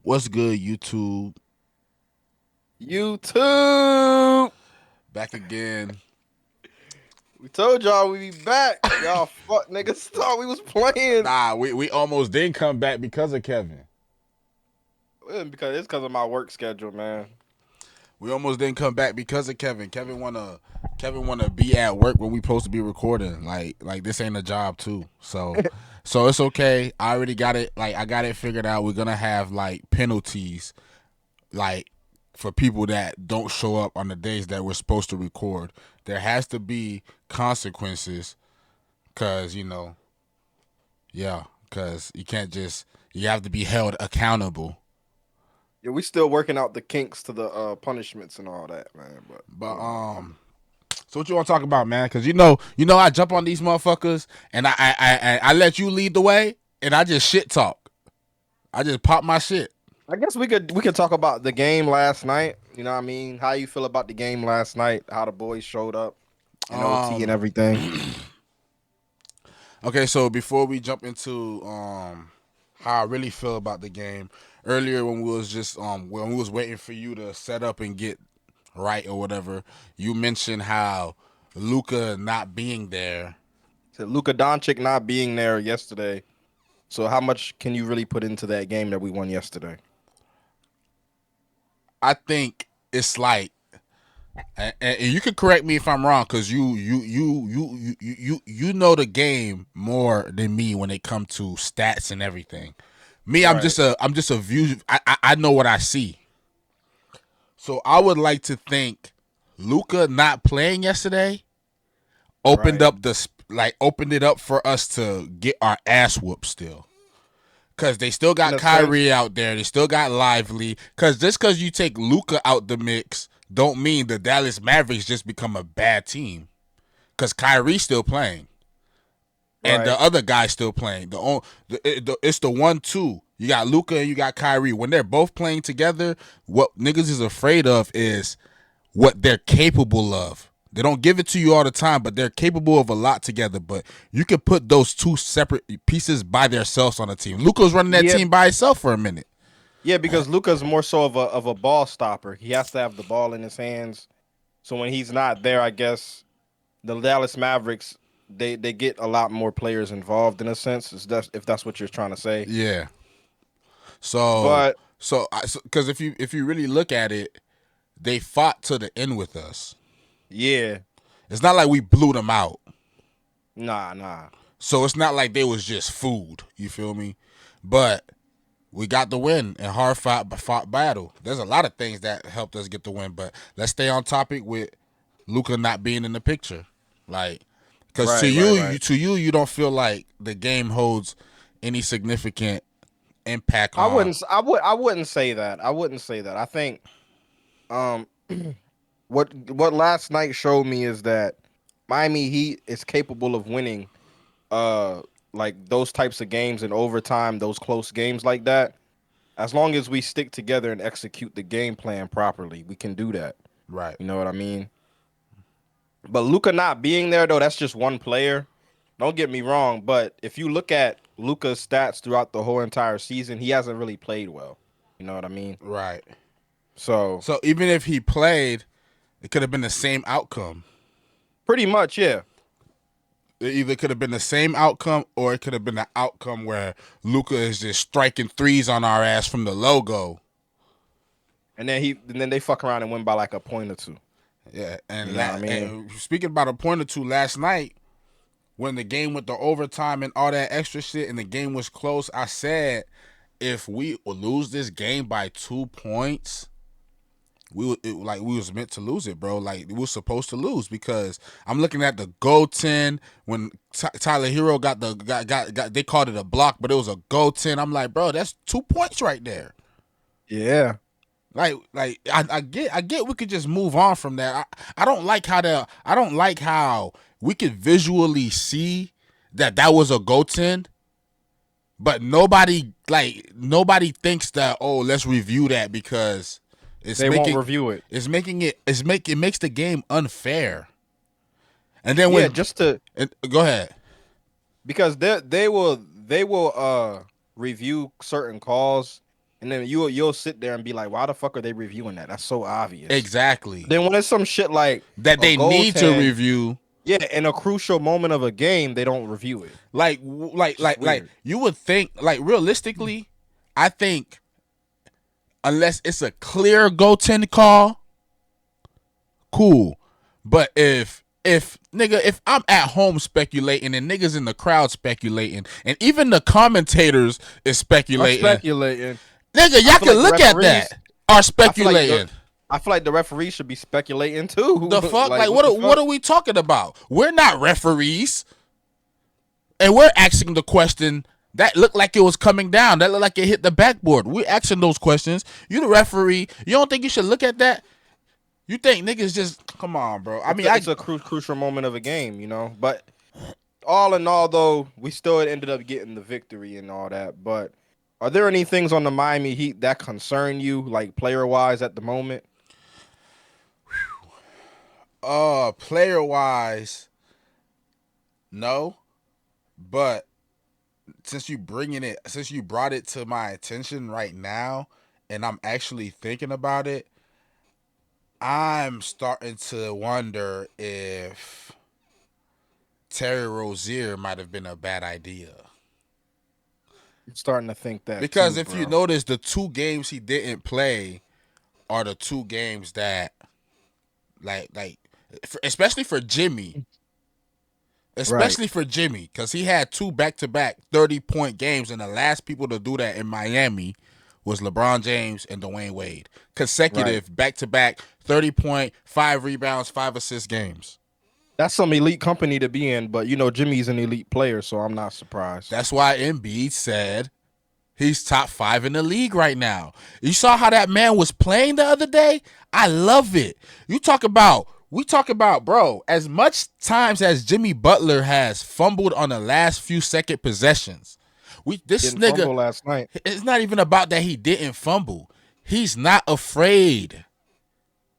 What's good, YouTube? YouTube. Back again. We told y'all we be back. Y'all fuck niggas thought we was playing. We almost didn't come back because of Kevin. Because it's because of my work schedule, man. We almost didn't come back because of Kevin. Kevin wanna be at work when we supposed to be recording. Like this ain't a job too. So it's okay. I already got it. Like I got it figured out. We're gonna have like penalties, like for people that don't show up on the days that we're supposed to record. There has to be consequences, cause yeah, because you can't just, you have to be held accountable. Yeah, we still working out the kinks to the punishments and all that, man. But But so what you want to talk about, man? Because I jump on these motherfuckers and I let you lead the way and I just shit talk. I just pop my shit. I guess we could talk about the game last night. You know what I mean? How you feel about the game last night? How the boys showed up in OT and Um. everything. Okay, so before we jump into how I really feel about the game, earlier when we was waiting for you to set up and get right or whatever, you mentioned how Luka not being there. So Luka Doncic not being there yesterday. So how much can you really put into that game that we won yesterday? I think it's like, and you can correct me if I'm wrong, because you know the game more than me when it comes to stats and everything. Me, Right. I'm just a view. I know what I see. So I would like to think Luka not playing yesterday Right. opened it up for us to get our ass whooped still. Cause they still In got a sense, Kyrie out there. They still got Lively. Cause just cause you take Luka out the mix, don't mean the Dallas Mavericks just become a bad team. Cause Kyrie's still playing, and right. the other guy's still playing. It's the 1-2. You got Luka and you got Kyrie. When they're both playing together, what niggas is afraid of is what they're capable of. They don't give it to you all the time, but they're capable of a lot together. But you can put those two separate pieces by themselves on a team. Luka's running that Yeah, team by himself for a minute. yeah, because Luka's more so of a ball stopper. He has to have the ball in his hands. So when he's not there, I guess the Dallas Mavericks they get a lot more players involved in a sense. If that's what you're trying to say. Yeah. So But because if you really look at it, they fought to the end with us. yeah, It's not like we blew them out. nah, nah. So it's not like they was just food. You feel me? But we got the win and fought battle. There's a lot of things that helped us get the win, but let's stay on topic with Luka not being in the picture. Like, because Right, right, right. you don't feel like the game holds any significant impact I on. wouldn't. I wouldn't say that. I wouldn't say that. I think um what last night showed me is that Miami Heat is capable of winning uh like those types of games in overtime, those close games like that. As long as we stick together and execute the game plan properly, we can do that. Right. You know what I mean? But Luca not being there though, that's just one player. Don't get me wrong, but if you look at Luca's stats throughout the whole entire season, he hasn't really played well. You know what I mean? Right. So So even if he played, it could have been the same outcome. pretty much, yeah. It either could have been the same outcome or it could have been the outcome where Luka is just striking threes on our ass from the logo. And then they fuck around and win by like a point or two. Yeah, You know what I mean? and speaking about a point or two last night, when the game went to overtime and all that extra shit, and the game was close, I said if we lose this game by 2 points, like we was meant to lose it, bro. Like we were supposed to lose because I'm looking at the goaltend when Tyler Herro got they called it a block, but it was a goaltend. I'm like, bro, that's 2 points right there. Yeah. I get we could just move on from that. I don't like how I don't like how we could visually see that was a goaltend, but nobody thinks that, oh, let's review that because it's They won't making review it. it makes the game unfair. And then Yeah, when just to go ahead. because they will review certain calls And then you'll sit there and be like, why the fuck are they reviewing that? That's so obvious. Exactly. Then when it's some shit like That a they need to goaltend, review. yeah, in a crucial moment of a game, they don't review it. Like Weird. you would think, like realistically, I think unless it's a clear goaltend call, cool. But if I'm at home speculating and niggas in the crowd speculating and even the commentators is speculating, nigga, y'all can look at that. Are speculating. I feel like the referees should be speculating too. The fuck? Like what are we talking about? We're not referees. And we're asking the question that looked like it was coming down. That looked like it hit the backboard. We're asking those questions. You the referee. You don't think you should look at that? You think niggas just come on, bro? It's a crucial moment of a game, you know. But all in all, though, we still ended up getting the victory and all that. But are there any things on the Miami Heat that concern you, like player wise, at the moment? Player wise, no. But since you brought it to my attention right now, and I'm actually thinking about it, I'm starting to wonder if Terry Rozier might have been a bad idea. I'm starting to think that because too, if bro. you notice, the 2 games he didn't play are the 2 games that, especially for Jimmy. Especially for Jimmy, because he had 2 back-to-back 30-point games, and the last people to do that in Miami was LeBron James and Dwayne Wade. Consecutive back-to-back 30-point, 5 rebounds, 5 assist games. That's some elite company to be in, but you know Jimmy's an elite player, so I'm not surprised. That's why Embiid said he's top 5 in the league right now. You saw how that man was playing the other day? I love it. We talk about, bro, as much times as Jimmy Butler has fumbled on the last few second possessions. This nigga fumble last night. It's not even about that he didn't fumble. He's not afraid.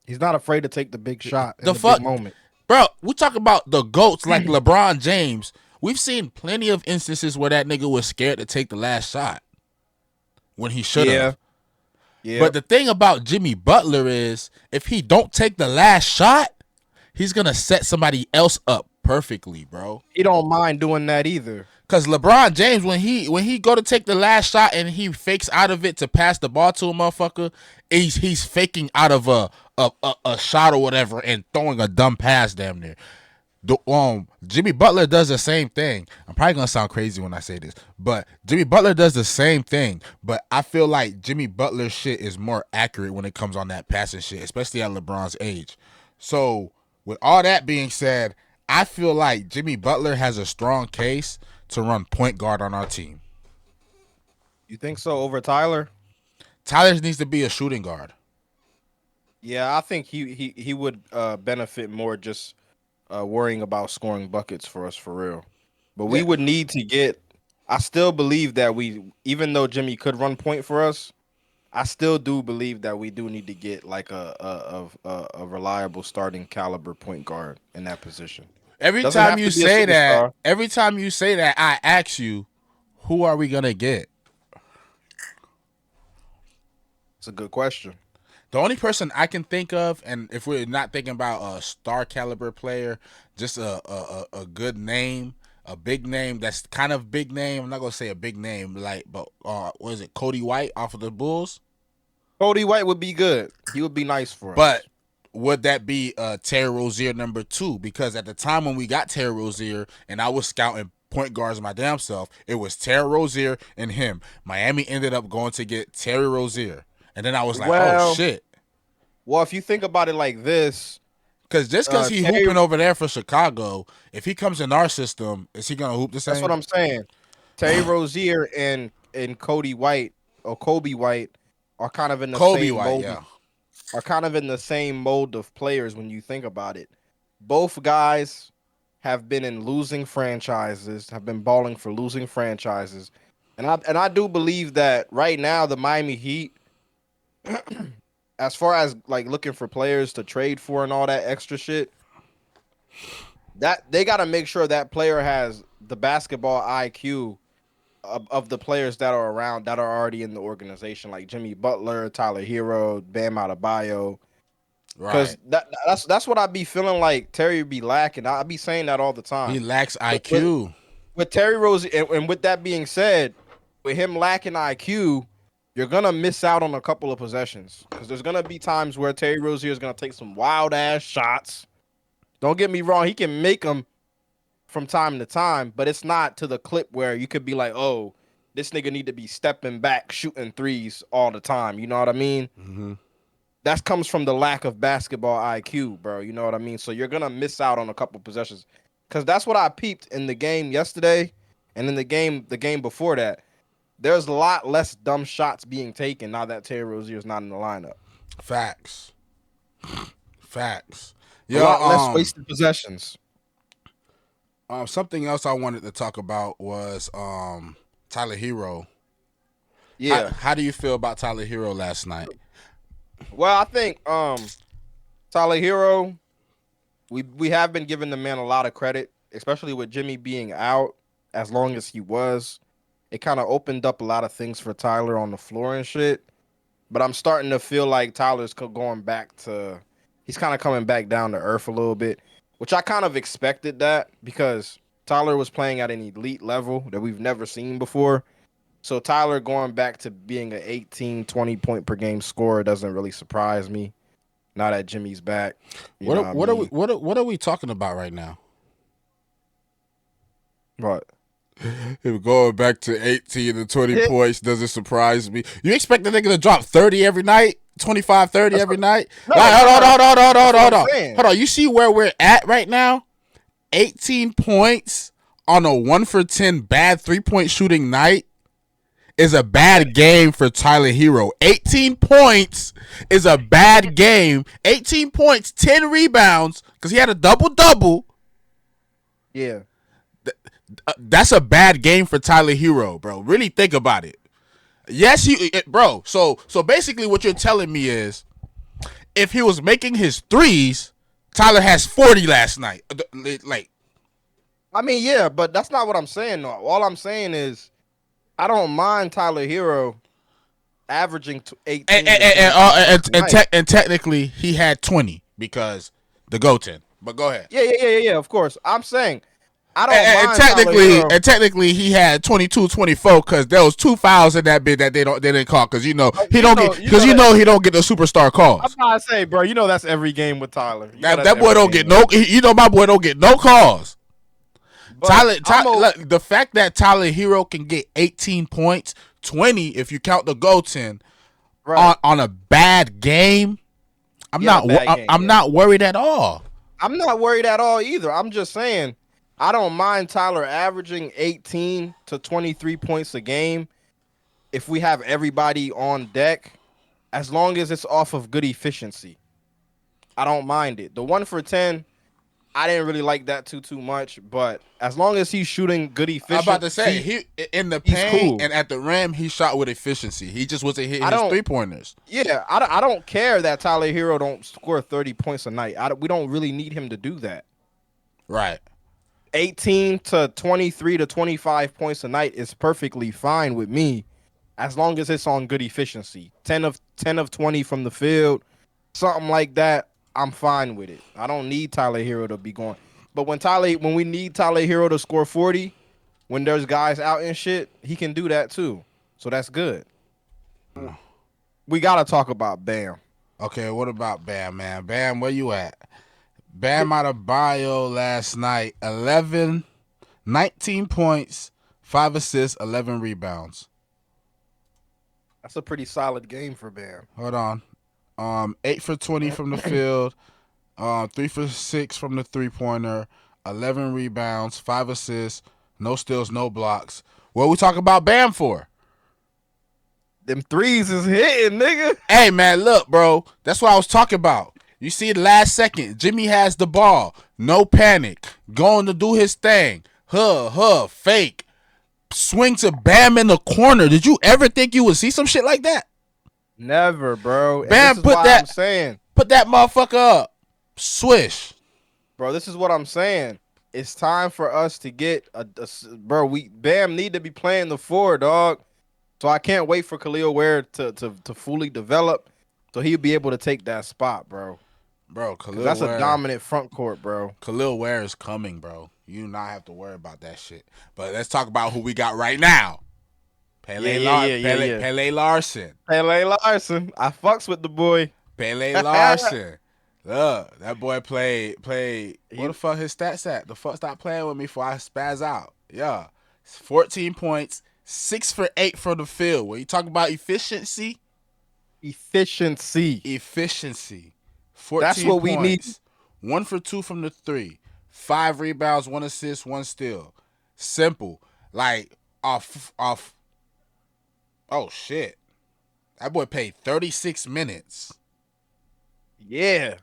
He's not afraid to take the big shot in the big moment. Bro, we talk about the GOATs like LeBron James. We've seen plenty of instances where that nigga was scared to take the last shot when he should have. Yeah. But the thing about Jimmy Butler is if he don't take the last shot, he's going to set somebody else up perfectly, bro. He don't mind doing that either. Because LeBron James, when he go to take the last shot and he fakes out of it to pass the ball to a motherfucker, he's faking out of a shot or whatever and throwing a dumb pass damn near. Jimmy Butler does the same thing. I'm probably going to sound crazy when I say this, but Jimmy Butler does the same thing. But I feel like Jimmy Butler's shit is more accurate when it comes on that passing shit, especially at LeBron's age. So with all that being said, I feel like Jimmy Butler has a strong case to run point guard on our team. You think so over Tyler? Tyler needs to be a shooting guard. Yeah, I think he would benefit more just worrying about scoring buckets for us for real. But we would need to get. I still believe that even though Jimmy could run point for us, I still do believe that we do need to get like a reliable starting caliber point guard in that position. Every time you say that, I ask you, who are we gonna get? It's a good question. The only person I can think of, and if we're not thinking about a star caliber player, just a good name, a big name that's kind of big name. I'm not gonna say a big name, but what is it? Cody White off of the Bulls. Cody White would be good. He would be nice for us. But would that be Terry Rozier number 2? Because at the time when we got Terry Rozier and I was scouting point guards my damn self, it was Terry Rozier and him. Miami ended up going to get Terry Rozier. And then I was like, oh, shit. Well, if you think about it like this. Because he's hooping over there for Chicago, if he comes in our system, is he going to hoop the same? That's what I'm saying. Terry Rozier and Cody White or Kobe White are kind of in the same mold. Are kind of in the same mold of players when you think about it. Both guys have been in losing franchises, have been balling for losing franchises. And I do believe that right now the Miami Heat, as far as like looking for players to trade for and all that extra shit, that they got to make sure that player has the basketball IQ of the players that are around that are already in the organization, like Jimmy Butler, Tyler Herro, Bam Adebayo. Right. Because that's what I be feeling like Terry be lacking. I be saying that all the He time. lacks With, IQ. with Terry Rose, and with that being said, with him lacking IQ, you're gonna miss out on a couple of possessions because there's gonna be times where Terry Rozier is gonna take some wild ass shots. Don't get me wrong, he can make them from time to time, but it's not to the clip where you could be like, oh, this nigga need to be stepping back, shooting threes all the time. You know what I mean? Mm-hmm. That comes from the lack of basketball IQ, bro. You know what I mean? So you're gonna miss out on a couple possessions, because that's what I peeped in the game yesterday, and in the game before that. There's a lot less dumb shots being taken now that Terry Rozier is not in the lineup. Facts. Facts. A Yo, lot less wasted possessions. something else I wanted to talk about was Tyler Herro. Yeah. How do you feel about Tyler Herro last night? Well, I think Tyler Herro, we have been giving the man a lot of credit, especially with Jimmy being out as long as he was. It kind of opened up a lot of things for Tyler on the floor and shit. But I'm starting to feel like Tyler's going back to, he's kind of coming back down to earth a little bit, which I kind of expected that because Tyler was playing at an elite level that we've never seen before. So Tyler going back to being an 18, 20 point per game scorer doesn't really surprise me. Now that Jimmy's back. What are we talking about right now? What? Him going back to 18 and 20 points doesn't surprise me. You expect the nigga to drop 30 every night? 25, 30 every night? No, Hold on. You see where we're at right now? 18 points on a 1 for 10 bad 3-point shooting night is a bad game for Tyler Herro. 18 points is a bad game. 18 points, 10 rebounds, because he had a double-double. Yeah. That's a bad game for Tyler Herro, bro. Really think about it. Yes, bro. So basically what you're telling me is if he was making his threes, Tyler has 40 last night. Like, I mean, yeah, but that's not what I'm saying, though. All I'm saying is I don't mind Tyler Herro averaging 18. And technically he had 20 because the goaltend. But go ahead. Yeah. Of course, I'm saying I don't mind. Technically he had 22, 24 because there was 2 fouls in that bid that they didn't call because he don't get the superstar calls. I'm not saying, bro. You know that's every game with Tyler. That boy don't get no. My boy don't get no calls. Tyler, the fact that Tyler Herro can get 18 points, 20 if you count the goaltend, right, on a bad game, I'm not worried at all. I'm not worried at all either. I'm just saying I don't mind Tyler averaging 18 to 23 points a game if we have everybody on deck, as long as it's off of good efficiency. I don't mind it. The 1 for 10. I didn't really like that too much, but as long as he's shooting good efficiency, I'm about to say he in the paint and at the rim he shot with efficiency. He just wasn't hitting his 3-pointers. Yeah, I don't care that Tyler Herro don't score 30 points a night. We don't really need him to do that. Right. 18 to 23 to 25 points a night is perfectly fine with me, as long as it's on good efficiency. 10 of 20 from the field, something like that. I'm fine with it. I don't need Tyler Herro to be going. But when we need Tyler Herro to score 40, when there's guys out and shit, he can do that too. So that's good. We gotta talk about Bam. Okay, what about Bam, man? Bam, where you at? Bam Adebayo last night, 19 points, 5 assists, 11 rebounds. That's a pretty solid game for Bam. Hold on. 8 for 20 from the field, 3 for 6 from the 3-pointer, 11 rebounds, 5 assists, no steals, no blocks. What we talking about Bam for? Them threes is hitting, nigga. Hey, man, look, bro. That's what I was talking about. You see the last second, Jimmy has the ball. No panic. Going to do his thing. Fake. Swing to Bam in the corner. Did you ever think you would see some shit like that? Never, bro. Bam, put that motherfucker up. Swish. Bro, this is what I'm saying. it's time for us to get bro. Bam need to be playing the 4, dog. So I can't wait for Kel'el Ware to fully develop, so he'll be able to take that spot, bro. Bro, Because that's a dominant front court, bro. Kel'el Ware is coming, bro. You do not have to worry about that shit. But let's talk about who we got right now. Pelle Larsson. Pelle Larsson. I fucks with the boy. Pelle Larsson. Look, that boy played. What the fuck his stats at? The fuck stop playing with me before I spaz out. Yeah. 14 points, 6 for 8 from the field. When you talk about efficiency. 14 That's what points, we need. 1 for 2 from the 3. 5 rebounds, 1 assist, 1 steal. Simple. Like off. Oh shit. That boy played 36 minutes. Yeah.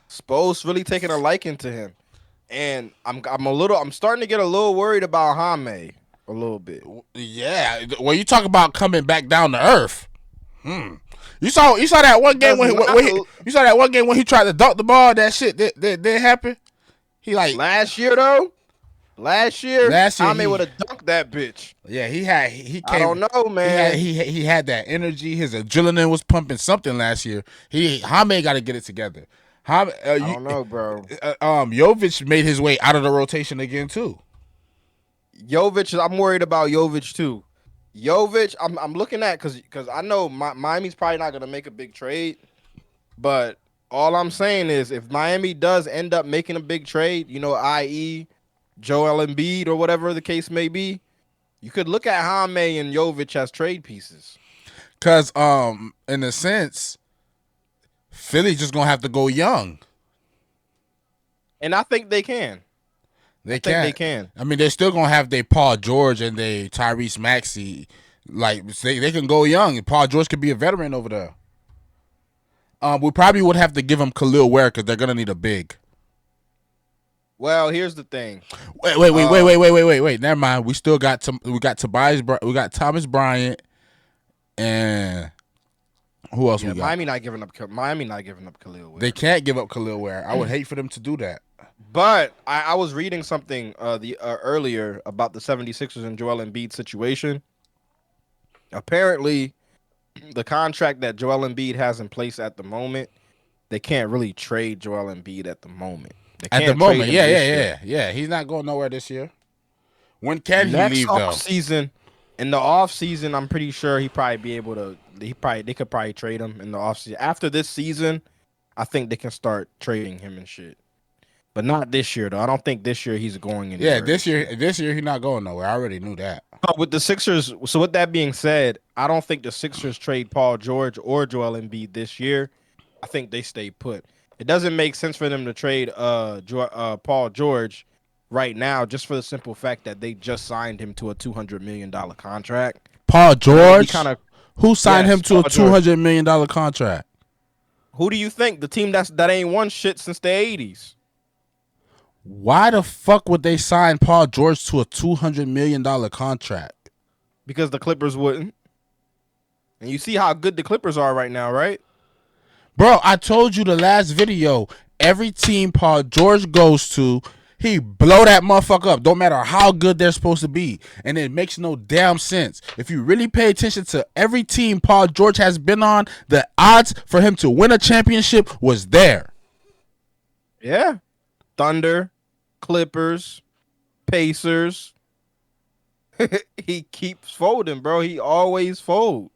Spo's really taking a liking to him. And I'm starting to get a little worried about Jaime a little bit. Yeah. When you talk about coming back down to earth. You saw that one game when he tried to dunk the ball. That shit that happened. He like last year though. Last year Jaime would have dunked that bitch. Yeah, he came. I don't know, man. He had that energy. His adrenaline was pumping something last year. Jaime got to get it together. I don't know, bro. Jovic made his way out of the rotation again too. I'm worried about Jovic too. Jovic, I'm looking at because I know Miami's probably not gonna make a big trade, but all I'm saying is if Miami does end up making a big trade, i.e. Joel Embiid or whatever the case may be, you could look at Jaime and Jovic as trade pieces. Cause in a sense, Philly's just gonna have to go young. And I think they can. They can. I mean, they're still gonna have their Paul George and their Tyrese Maxey. Like they can go young. Paul George could be a veteran over there. We probably would have to give him Kel'el Ware because they're gonna need a big. Well, here's the thing. Wait. Never mind. We still got Tobias. We got Thomas Bryant, and who else we got? Miami not giving up Kel'el Ware. They can't give up Kel'el Ware. I would hate for them to do that. But I was reading something earlier about the 76ers and Joel Embiid situation. Apparently, the contract that Joel Embiid has in place at the moment, they can't really trade Joel Embiid at the moment. At the moment, yeah. He's not going nowhere this year. When can he leave though? In the offseason, I'm pretty sure he probably be able to. They could probably trade him in the offseason. After this season, I think they can start trading him and shit. But not this year though. I don't think this year he's going anywhere. Yeah, this year he's not going nowhere. I already knew that. With the Sixers, so with that being said, I don't think the Sixers trade Paul George or Joel Embiid this year. I think they stay put. It doesn't make sense for them to trade Paul George right now just for the simple fact that they just signed him to a $200 million contract. Paul George? Who signed him to a $200 million contract? Who do you think? The team that ain't won shit since the 80s. Why the fuck would they sign Paul George to a $200 million contract? Because the Clippers wouldn't. And you see how good the Clippers are right now, right? Bro, I told you the last video, every team Paul George goes to, he blow that motherfucker up. Don't matter how good they're supposed to be. And it makes no damn sense. If you really pay attention to every team Paul George has been on, the odds for him to win a championship was there. Yeah. Thunder, Clippers, Pacers. He keeps folding, bro. He always folds.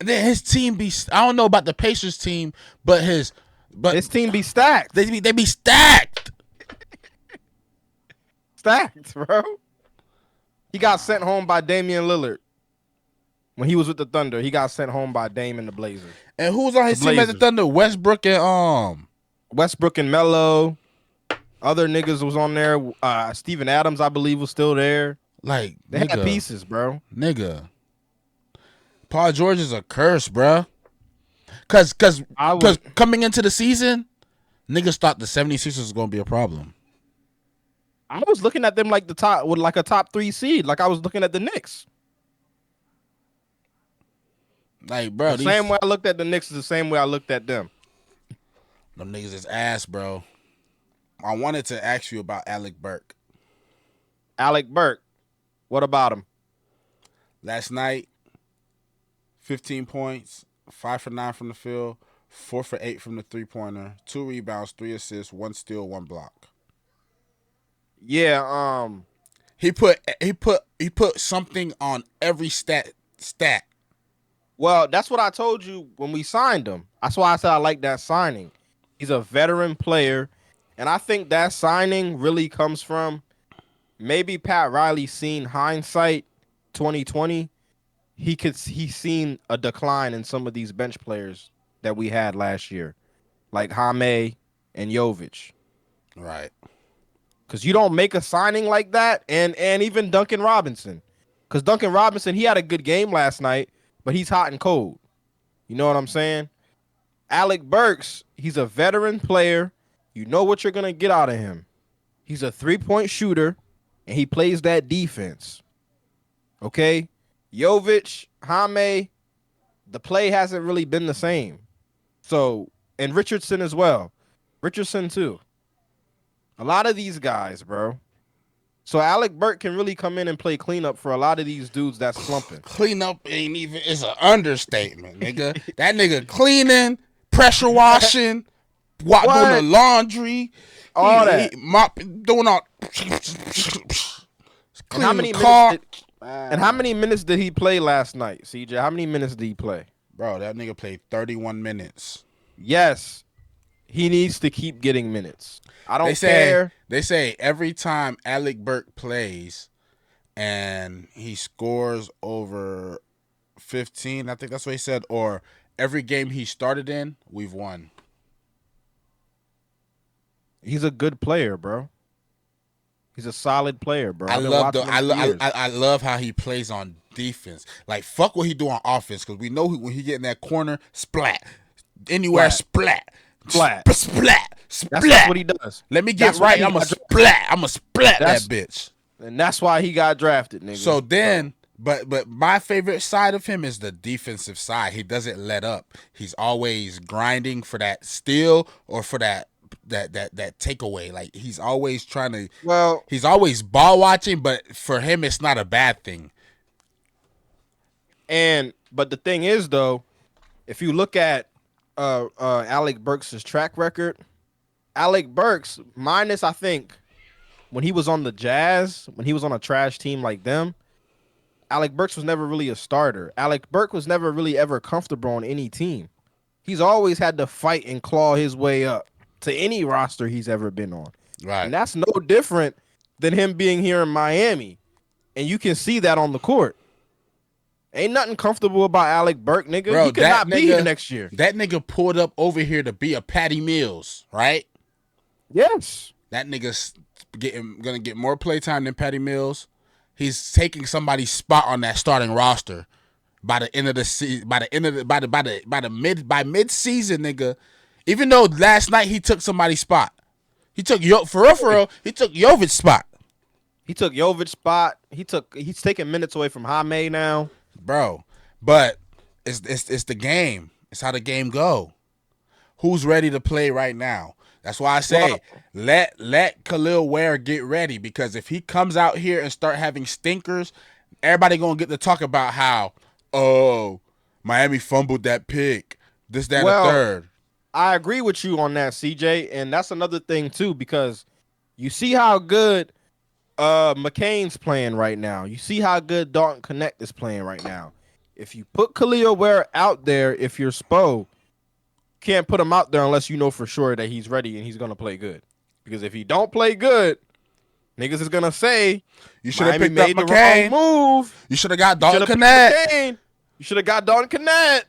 And then his team I don't know about the Pacers team, but his team be stacked. They be stacked. Stacked, bro. He got sent home by Damian Lillard. When he was with the Thunder, he got sent home by Dame and the Blazers. And who was on his team at the Thunder? Westbrook and Melo. Other niggas was on there. Steven Adams, I believe, was still there. Like they had pieces, bro. Nigga. Paul George is a curse, bro. Cause coming into the season, niggas thought the 76ers was gonna be a problem. I was looking at them like a top 3 seed. Like I was looking at the Knicks. Like, bro, the same way I looked at the Knicks is the same way I looked at them. Them niggas is ass, bro. I wanted to ask you about Alec Burks. Alec Burks, what about him? Last night, 15 points, 5 for 9 from the field, 4 for 8 from the 3-pointer, 2 rebounds, 3 assists, 1 steal, 1 block. Yeah, He put something on every stat. well, that's what I told you when we signed him. That's why I said I like that signing. He's a veteran player, and I think that signing really comes from maybe Pat Riley seen hindsight 2020. He's seen a decline in some of these bench players that we had last year, like Jaime and Jovic. Right. Because you don't make a signing like that, and even Duncan Robinson. Because Duncan Robinson, he had a good game last night, but he's hot and cold. You know what I'm saying? Alec Burks, he's a veteran player. You know what you're going to get out of him. He's a 3-point shooter, and he plays that defense. Okay? Jovic, Jaime, the play hasn't really been the same. So, and Richardson as well. Richardson too. A lot of these guys, bro. So Alec Burks can really come in and play cleanup for a lot of these dudes that's slumping. Cleanup ain't even, it's an understatement, nigga. That nigga cleaning, pressure washing, doing the laundry, all that. Doing all. Cleaning the car. And how many minutes did he play last night, CJ? How many minutes did he play? Bro, that nigga played 31 minutes. Yes. He needs to keep getting minutes. I don't care. They say every time Alec Burks plays and he scores over 15, I think that's what he said, or every game he started in, we've won. He's a good player, bro. He's a solid player, bro. I love how he plays on defense. Like, fuck what he do on offense, because we know when he get in that corner, splat. Anywhere, splat. Splat. That's what he does. Let me get right. I'm a splat. I'm a splat that bitch. And that's why he got drafted, nigga. So then, but my favorite side of him is the defensive side. He doesn't let up. He's always grinding for that steal or for that takeaway. Like, he's always trying to. Well, he's always ball watching, but for him, it's not a bad thing. But the thing is, though, if you look at Alec Burks' track record, Alec Burks, minus, I think, when he was on the Jazz, when he was on a trash team like them, Alec Burks was never really a starter. Alec Burks was never really ever comfortable on any team. He's always had to fight and claw his way up to any roster he's ever been on. Right. And that's no different than him being here in Miami. And you can see that on the court. Ain't nothing comfortable about Alec Burks, nigga. Bro, he could not be here next year. That nigga pulled up over here to be a Patty Mills, right? Yes. That nigga's gonna get more playtime than Patty Mills. He's taking somebody's spot on that starting roster by the end of the season. By mid season, nigga. Even though last night he took somebody's spot, he took for real. He took Jovic's spot. He took Jovic's spot. He's taking minutes away from Jaime now, bro. But it's the game. It's how the game go. Who's ready to play right now? That's why I say let Kel'el Ware get ready, because if he comes out here and start having stinkers, everybody gonna get to talk about how Miami fumbled that pick, this, that, and the third. I agree with you on that, CJ, and that's another thing too, because you see how good McCain's playing right now. You see how good Dalton Connect is playing right now. If you put Kel'el Ware out there, if you're Spo, can't put him out there unless you know for sure that he's ready and he's gonna play good. Because if he don't play good, niggas is gonna say you should have picked up McCain. Move. You should have got Dalton Connect. You should have got Dalton Connect.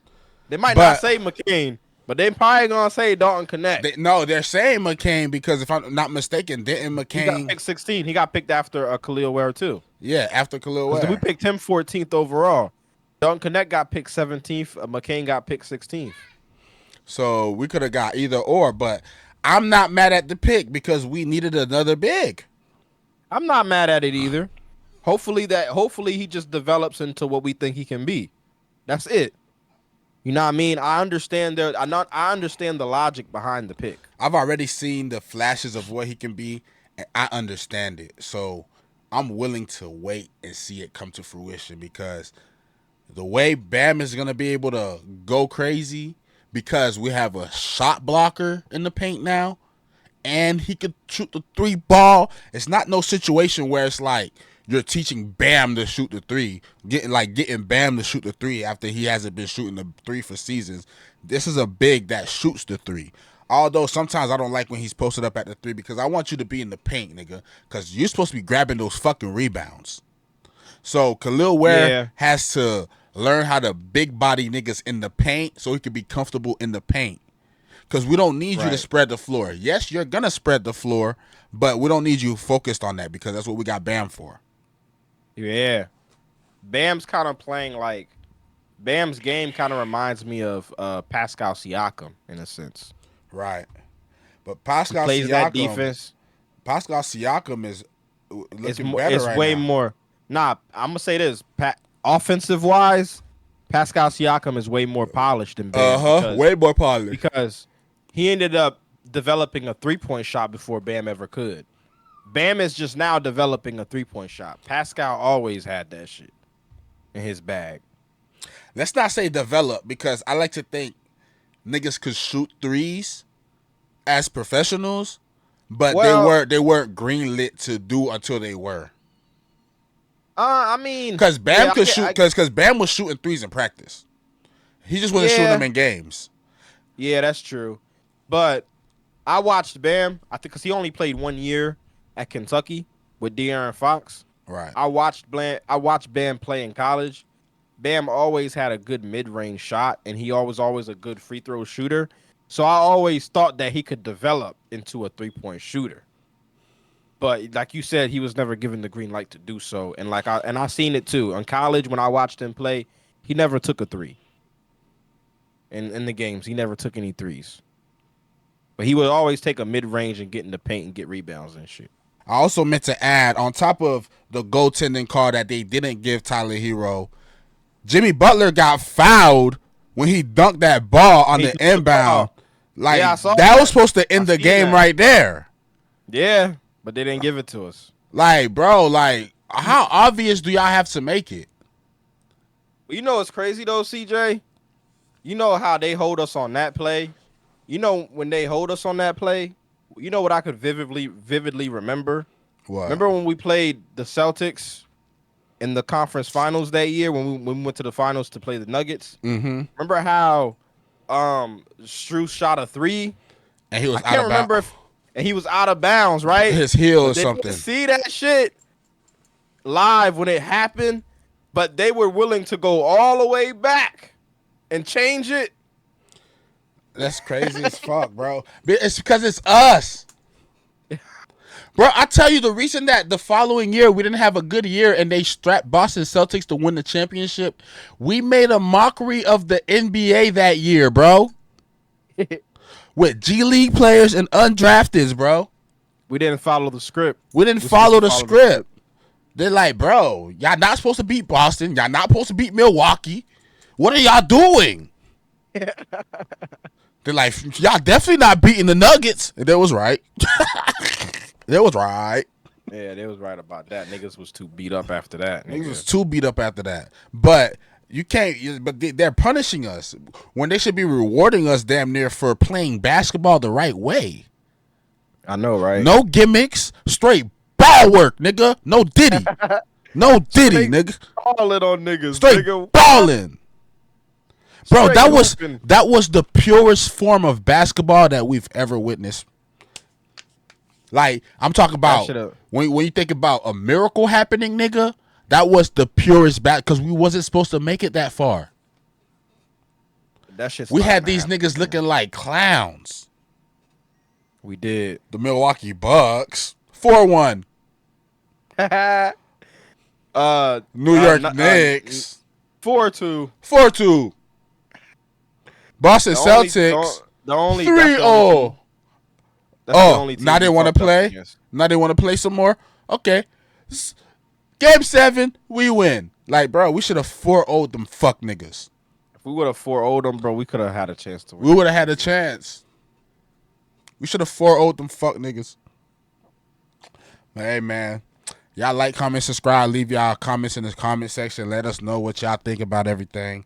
They might not say McCain, but they probably gonna say Dalton Connect. They're saying McCain because if I'm not mistaken, didn't McCain? He got picked 16. He got picked after Kel'el Ware too. Yeah, after Kel'el Ware. We picked him 14th overall. Dalton Connect got picked 17th. McCain got picked 16th. So we could have got either or, but I'm not mad at the pick because we needed another big. I'm not mad at it either. Hopefully he just develops into what we think he can be. That's it. You know what I mean? I understand I understand the logic behind the pick. I've already seen the flashes of what he can be, and I understand it. So I'm willing to wait and see it come to fruition because the way Bam is going to be able to go crazy because we have a shot blocker in the paint now and he could shoot the 3 ball. It's not no situation where it's like you're teaching Bam to shoot the 3, getting Bam to shoot the 3 after he hasn't been shooting the 3 for seasons. This is a big that shoots the 3. Although sometimes I don't like when he's posted up at the 3 because I want you to be in the paint, nigga, because you're supposed to be grabbing those fucking rebounds. So Kel'el Ware has to learn how to big body niggas in the paint so he can be comfortable in the paint. Because we don't need you to spread the floor. Yes, you're going to spread the floor, but we don't need you focused on that because that's what we got Bam for. Yeah. Bam's kind of playing like Bam's game kind of reminds me of Pascal Siakam in a sense. Right. But Pascal plays Siakam, that defense. Pascal Siakam is looking better it's right way now. more. Nah, I'm going to say this. Offensive-wise, Pascal Siakam is way more polished than Bam. Way more polished. Because he ended up developing a three-point shot before Bam ever could. Bam is just now developing a three-point shot. Pascal always had that shit in his bag. Let's not say develop because I like to think niggas could shoot threes as professionals, but they weren't greenlit to do until they were. I mean, because Bam could shoot because Bam was shooting threes in practice. He just wasn't shooting them in games. Yeah, that's true. But I watched Bam. I think because he only played 1 year at Kentucky with De'Aaron Fox. Right. I watched Bam play in college. Bam always had a good mid-range shot, and he always a good free throw shooter. So I always thought that he could develop into a three-point shooter. But like you said, he was never given the green light to do so. And I seen it too. In college, when I watched him play, he never took a three. In the games, he never took any threes. But he would always take a mid-range and get in the paint and get rebounds and shit. I also meant to add, on top of the goaltending call that they didn't give Tyler Herro, Jimmy Butler got fouled when he dunked that ball on the inbound. Like, that was supposed to end the game right there. Yeah, but they didn't give it to us. Like, bro, how obvious do y'all have to make it? You know what's crazy, though, CJ? You know how they hold us on that play? You know when they hold us on that play, you know what I could vividly remember? What? Remember when we played the Celtics in the conference finals that year when we went to the finals to play the Nuggets? Mm-hmm. Remember how Strus shot a three? And he was I can't remember and he was out of bounds, right? His heel or something. See that shit live when it happened, but they were willing to go all the way back and change it. That's crazy as fuck, bro. It's because it's us. Bro, I tell you the reason that the following year we didn't have a good year and they strapped Boston Celtics to win the championship, we made a mockery of the NBA that year, bro. With G League players and undrafteds, bro. We didn't follow the script. We didn't follow the script. They're like, bro, y'all not supposed to beat Boston. Y'all not supposed to beat Milwaukee. What are y'all doing? They're like, y'all definitely not beating the Nuggets. And they was right. They was right. Yeah, they was right about that. Niggas was too beat up after that. Niggas was too beat up after that. But you can't. But they're punishing us when they should be rewarding us damn near for playing basketball the right way. I know, right? No gimmicks, straight ball work, nigga. No Diddy, no Diddy, straight nigga. Balling on niggas, straight nigga. Balling. Bro, that was the purest form of basketball that we've ever witnessed. Like, I'm talking about when you think about a miracle happening, nigga, that was the purest because we wasn't supposed to make it that far. That shit's we had these niggas looking like clowns. We did. The Milwaukee Bucks 4-1. New York Knicks 4-2. 4-2. Boston Celtics 3-0. Now they want to play? Now they want to play some more? Okay. Game 7, we win. Like, bro, we should have 4-0'd them fuck niggas. we would have 4-0'd them, bro, we could have had a chance to win. We would have had a chance. We should have 4-0'd them fuck niggas. But hey, man. Y'all like, comment, subscribe. Leave y'all comments in the comment section. Let us know what y'all think about everything.